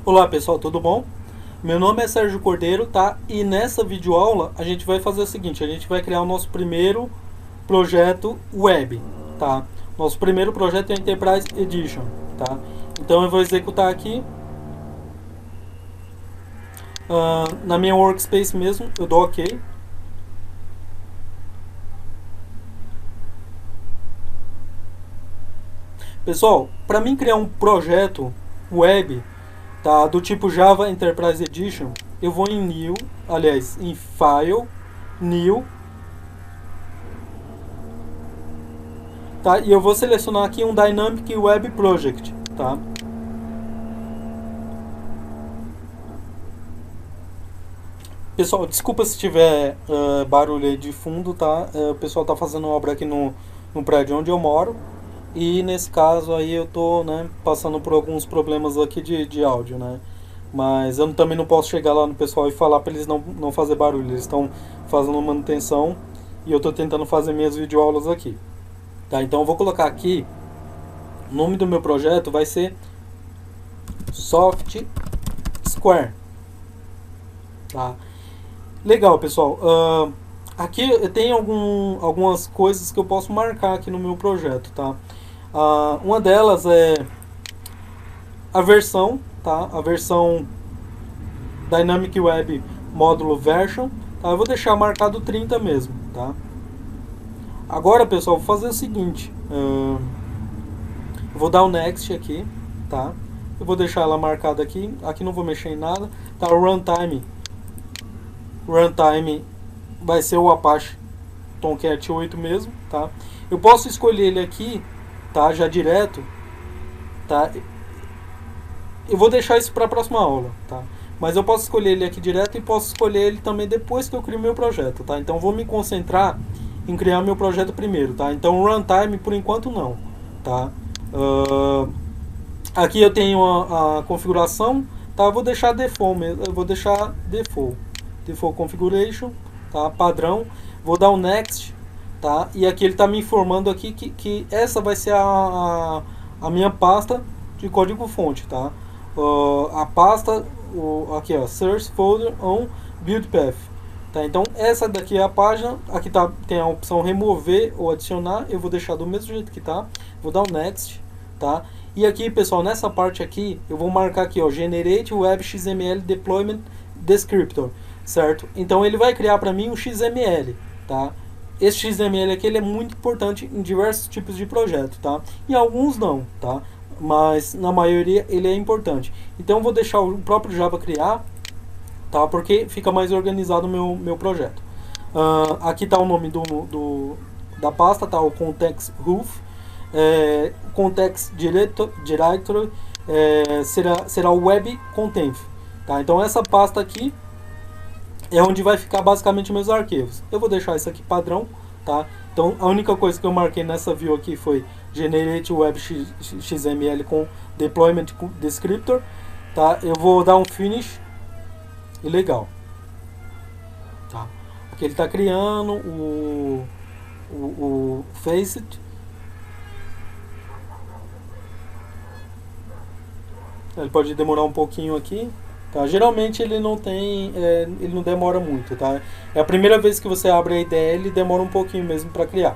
Olá pessoal, tudo bom? Meu nome é Sérgio Cordeiro, tá? E nessa videoaula a gente vai fazer o seguinte, a gente vai criar o nosso primeiro projeto web, tá? Nosso primeiro projeto é a Enterprise Edition, tá? Então eu vou executar aqui na minha workspace mesmo, eu dou OK. Pessoal, para mim criar um projeto web, tá, do tipo Java Enterprise Edition, eu vou em New, aliás, em File, New, tá? E eu vou selecionar aqui um Dynamic Web Project, tá? Pessoal, desculpa se tiver barulho aí de fundo, tá? O pessoal tá fazendo obra aqui no prédio onde eu moro. E nesse caso aí eu tô, né, passando por alguns problemas aqui de áudio, né? Mas eu também não posso chegar lá no pessoal e falar para eles não fazer barulho. Eles estão fazendo manutenção e eu tô tentando fazer minhas videoaulas aqui. Tá? Então eu vou colocar aqui, o nome do meu projeto vai ser Soft Square. Tá? Legal, pessoal. Aqui eu tenho algumas coisas que eu posso marcar aqui no meu projeto, tá? Uma delas é a versão, tá? A versão Dynamic Web Módulo Version, tá? Eu vou deixar marcado 30 mesmo, tá? Agora, pessoal, vou fazer o seguinte. Eu vou dar o Next aqui, tá? Eu vou deixar ela marcada aqui. Aqui não vou mexer em nada. Tá, o Runtime. Runtime vai ser o Apache Tomcat 8 mesmo, tá? Eu posso escolher ele aqui, tá? Já direto, tá? Eu vou deixar isso para a próxima aula, tá? Mas eu posso escolher ele aqui direto e posso escolher ele também depois que eu crio meu projeto, tá? Então vou me concentrar em criar meu projeto primeiro, tá? Então o Runtime por enquanto não, tá? Aqui eu tenho a configuração, tá? Eu vou deixar default mesmo, eu vou deixar default configuration, tá? Padrão. Vou dar o next, tá? E aqui ele está me informando aqui que essa vai ser a minha pasta de código fonte, tá? A pasta aqui, ó, search folder on build path, tá? Então essa daqui é a página. Aqui tem a opção remover ou adicionar. Eu vou deixar do mesmo jeito que tá. Vou dar o next, tá? E aqui, pessoal, nessa parte aqui eu vou marcar aqui, ó, generate web XML deployment descriptor, certo? Então ele vai criar para mim um XML, tá? Esse XML aqui ele é muito importante em diversos tipos de projeto, tá? Em alguns não, tá? Mas na maioria ele é importante. Então eu vou deixar o próprio Java criar, tá? Porque fica mais organizado o meu projeto. Aqui está o nome da pasta, tá? O context roof. Context directory será o web content, tá? Então essa pasta aqui é onde vai ficar basicamente meus arquivos. Eu vou deixar isso aqui padrão, tá? Então a única coisa que eu marquei nessa view aqui foi generate web XML com deployment descriptor, tá? Eu vou dar um finish e legal, tá? Aqui ele está criando o facet. Ele pode demorar um pouquinho aqui. Tá? Geralmente ele não ele não demora muito, tá? É a primeira vez que você abre a IDE, ele demora um pouquinho mesmo para criar.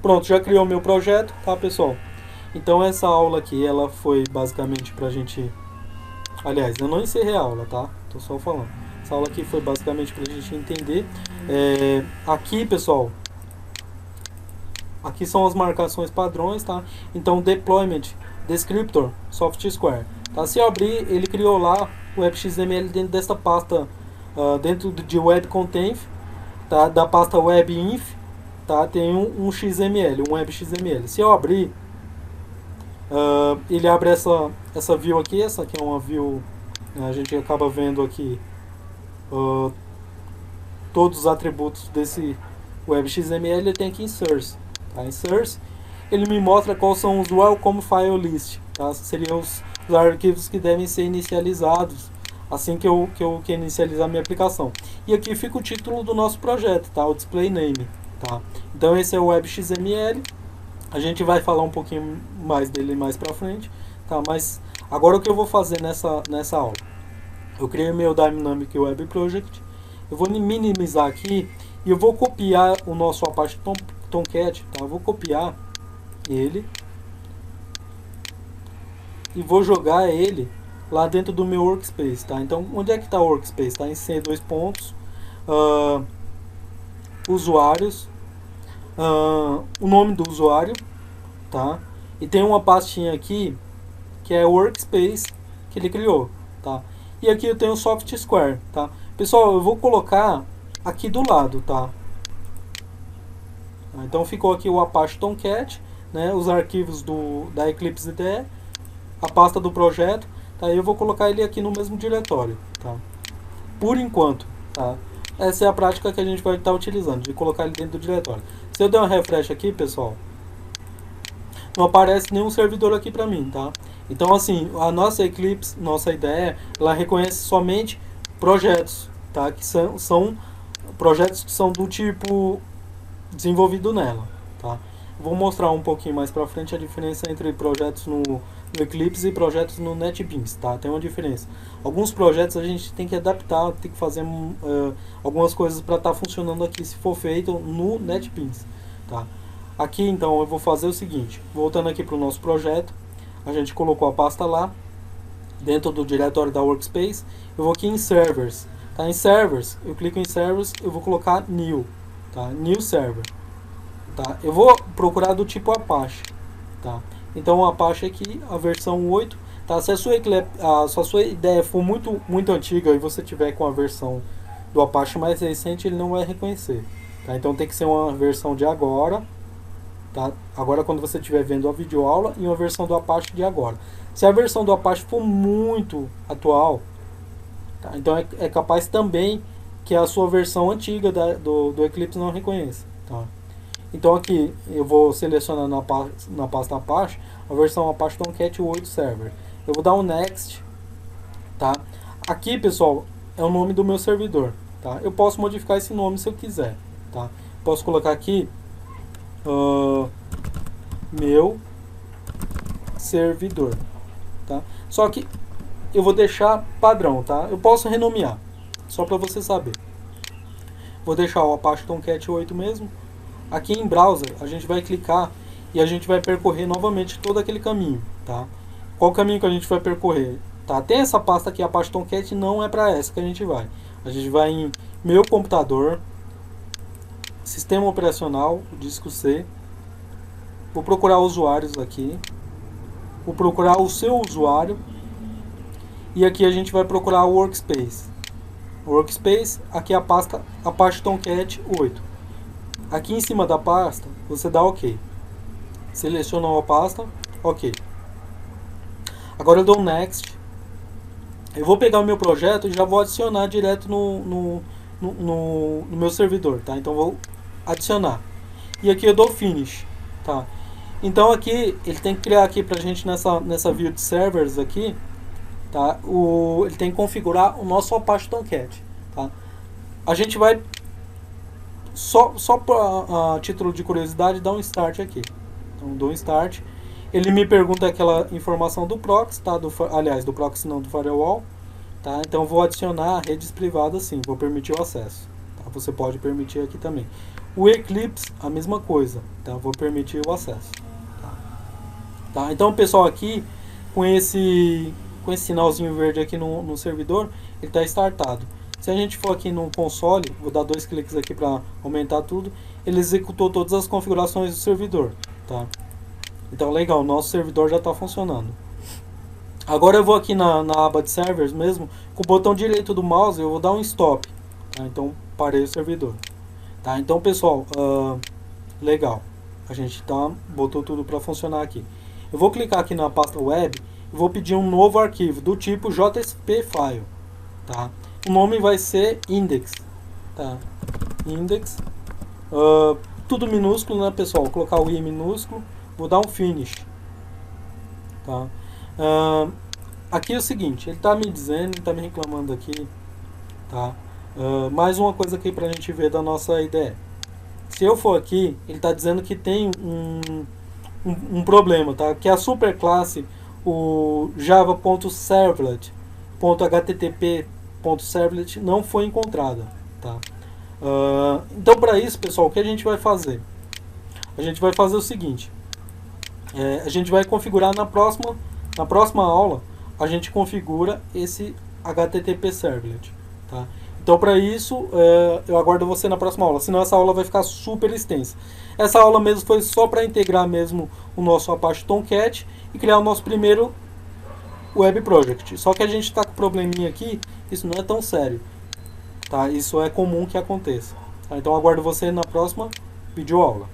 Pronto, já criou o meu projeto, tá, pessoal? Então essa aula aqui, ela foi basicamente pra gente... Aliás, eu não encerrei a aula, tá? Tô só falando. Essa aula aqui foi basicamente pra gente entender. Aqui, pessoal, aqui são as marcações padrões, tá? Então deployment descriptor soft square, tá? Se eu abrir, ele criou lá o web.xml dentro desta pasta, dentro de web content, tá? Da pasta web.inf, tá? Tem um XML, um web.xml. Se eu abrir, ele abre essa view aqui. Essa aqui é uma view, a gente acaba vendo aqui todos os atributos desse web.xml. Ele tem aqui em source, tá? Em source ele me mostra quais são os welcome file list, tá? Seriam os arquivos que devem ser inicializados assim que eu inicializar minha aplicação. E aqui fica o título do nosso projeto, tá? O display name, tá? Então esse é o web.xml, A gente vai falar um pouquinho mais dele mais pra frente, tá? Mas agora o que eu vou fazer nessa aula? Eu criei meu Dynamic Web Project, eu vou minimizar aqui e eu vou copiar o nosso Apache Tomcat, tá? Eu vou copiar ele e vou jogar ele lá dentro do meu workspace, tá? Então, onde é que está o workspace? Está em C, dois pontos, usuários, o nome do usuário, tá? E tem uma pastinha aqui que é workspace que ele criou, tá? E aqui eu tenho o soft square, tá? Pessoal, eu vou colocar aqui do lado, tá? Então ficou aqui o Apache Tomcat, né? Os arquivos da Eclipse IDE, a pasta do projeto, tá? Eu vou colocar ele aqui no mesmo diretório, tá? Por enquanto, tá? Essa é a prática que a gente vai estar utilizando, de colocar ele dentro do diretório. Se eu der um refresh aqui, pessoal, não aparece nenhum servidor aqui para mim, tá? Então, assim, a nossa Eclipse, nossa ideia, ela reconhece somente projetos, tá? Que são projetos que são do tipo desenvolvido nela, tá? Vou mostrar um pouquinho mais para frente a diferença entre projetos no Eclipse e projetos no NetBeans, tá? Tem uma diferença. Alguns projetos a gente tem que adaptar, tem que fazer algumas coisas para estar funcionando aqui se for feito no NetBeans, tá? Aqui então eu vou fazer o seguinte, voltando aqui para o nosso projeto, a gente colocou a pasta lá, dentro do diretório da Workspace, eu vou aqui em Servers, tá? Em Servers, eu clico em Servers, eu vou colocar New, tá? New Server, tá? Eu vou procurar do tipo Apache, tá? Então o Apache aqui, a versão 8, tá? Se a sua ideia for muito antiga e você tiver com a versão do Apache mais recente, ele não vai reconhecer, tá? Então tem que ser uma versão de agora, tá? Agora quando você estiver vendo a videoaula e uma versão do Apache de agora. Se a versão do Apache for muito atual, tá? Então é capaz também que a sua versão antiga do Eclipse não reconheça, tá? Então aqui eu vou selecionar na pasta Apache a versão Apache Tomcat 8 Server. Eu vou dar um Next, tá? Aqui, pessoal, é o nome do meu servidor, tá? Eu posso modificar esse nome se eu quiser, tá? Posso colocar aqui meu servidor, tá? Só que eu vou deixar padrão, tá? Eu posso renomear, só para você saber. Vou deixar o Apache Tomcat 8 mesmo. Aqui em browser a gente vai clicar e a gente vai percorrer novamente todo aquele caminho, tá? Qual caminho que a gente vai percorrer? Tá? Tem essa pasta aqui, Apache Tomcat, não é para essa que a gente vai. A gente vai em meu computador, sistema operacional, disco C. Vou procurar usuários aqui. Vou procurar o seu usuário. E aqui a gente vai procurar o Workspace. Workspace, aqui a pasta Apache Tomcat 8. Aqui em cima da pasta, você dá OK. Selecionou a pasta, OK. Agora eu dou Next. Eu vou pegar o meu projeto e já vou adicionar direto no meu servidor, tá? Então vou adicionar. E aqui eu dou Finish, tá? Então aqui, ele tem que criar aqui pra gente nessa view de servers aqui, tá? Ele tem que configurar o nosso Apache Tomcat, tá? A gente vai, só para título de curiosidade, dar um Start aqui. Então dou um Start. Ele me pergunta aquela informação do proxy, tá? Aliás, do proxy não, do firewall, tá? Então vou adicionar redes privadas sim, vou permitir o acesso, tá? Você pode permitir aqui também. O Eclipse, a mesma coisa, tá? Vou permitir o acesso, tá? Então, pessoal, aqui com esse sinalzinho verde aqui no servidor, ele está startado. Se a gente for aqui no console, vou dar 2 cliques aqui para aumentar tudo, ele executou todas as configurações do servidor, tá? Então, legal, nosso servidor já está funcionando. Agora eu vou aqui na aba de servers mesmo, com o botão direito do mouse eu vou dar um stop, tá? Então parei o servidor, tá? Então, pessoal, legal, a gente botou tudo para funcionar aqui. Eu vou clicar aqui na pasta web e vou pedir um novo arquivo do tipo JSP file, tá? O nome vai ser index, tá? Index, tudo minúsculo, né, pessoal? Vou colocar o i minúsculo, vou dar um finish, tá? Aqui é o seguinte, ele está me dizendo, ele está me reclamando aqui, tá? Mais uma coisa aqui para a gente ver da nossa IDE. Se eu for aqui, ele está dizendo que tem um problema, tá? Que a superclasse, o java.servlet.http.servlet não foi encontrada, tá? Então, para isso, pessoal, o que a gente vai fazer? A gente vai fazer o seguinte: a gente vai configurar na próxima aula, a gente configura esse HTTP Servlet, tá? Então, para isso, eu aguardo você na próxima aula, senão essa aula vai ficar super extensa. Essa aula mesmo foi só para integrar mesmo o nosso Apache Tomcat e criar o nosso primeiro web project. Só que a gente está com um probleminha aqui, isso não é tão sério, tá? Isso é comum que aconteça. Tá? Então, aguardo você na próxima videoaula.